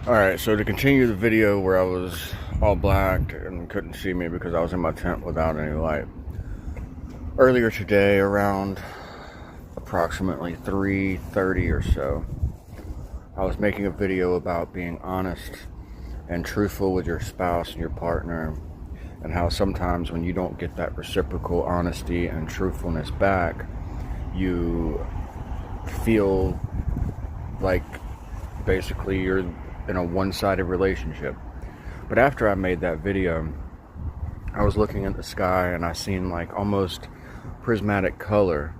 Alright, so to continue the video where I was all black and couldn't see me because I was in my tent without any light. Earlier today, around approximately 3:30 or so, I was making a video about being honest and truthful with your spouse and your partner, and how sometimes when you don't get that reciprocal honesty and truthfulness back, you feel like basically you're in a one-sided relationship. But after I made that video, I was looking at the sky and I seen like almost prismatic color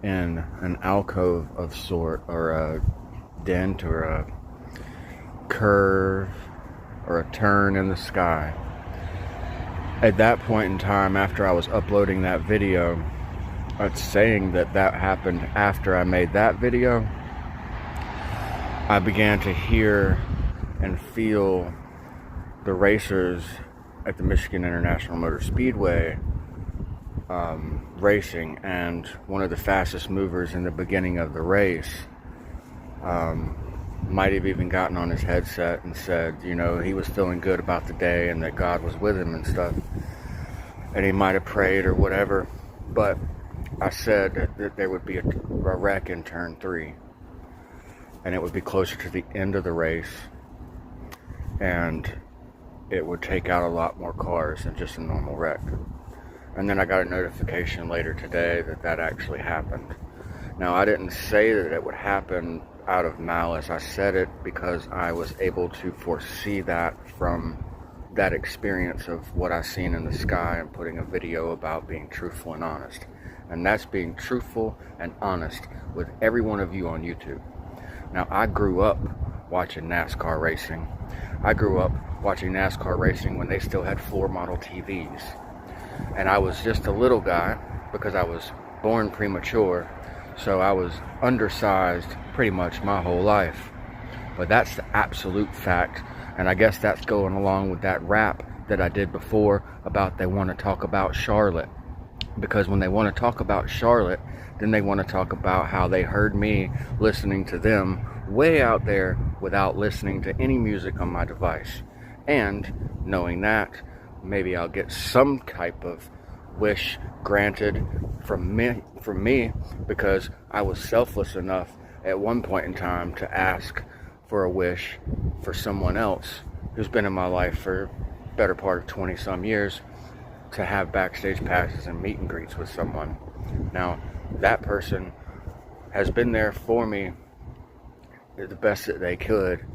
in an alcove of sort, or a dent or a curve or a turn in the sky. At that point in time, after I was uploading that video, it's saying that happened after I made that video, I began to hear and feel the racers at the Michigan International Motor Speedway racing, and one of the fastest movers in the beginning of the race might have even gotten on his headset and said, you know, he was feeling good about the day and that God was with him and stuff, and he might have prayed or whatever. But I said that there would be a wreck in turn 3, and it would be closer to the end of the race, and it would take out a lot more cars than just a normal wreck. And then I got a notification later today that actually happened. Now, I didn't say that it would happen out of malice. I said it because I was able to foresee that from that experience of what I seen in the sky and putting a video about being truthful and honest. And that's being truthful and honest with every one of you on YouTube. Now, I grew up watching NASCAR racing. I grew up watching NASCAR racing when they still had floor model TVs. And I was just a little guy because I was born premature, so I was undersized pretty much my whole life. But that's the absolute fact, and I guess that's going along with that rap that I did before about they want to talk about Charlotte. Because when they want to talk about Charlotte, then they want to talk about how they heard me listening to them way out there without listening to any music on my device. And knowing that, maybe I'll get some type of wish granted from me because I was selfless enough at one point in time to ask for a wish for someone else who's been in my life for the better part of 20 some years, to have backstage passes and meet and greets with someone. Now, that person has been there for me the best that they could,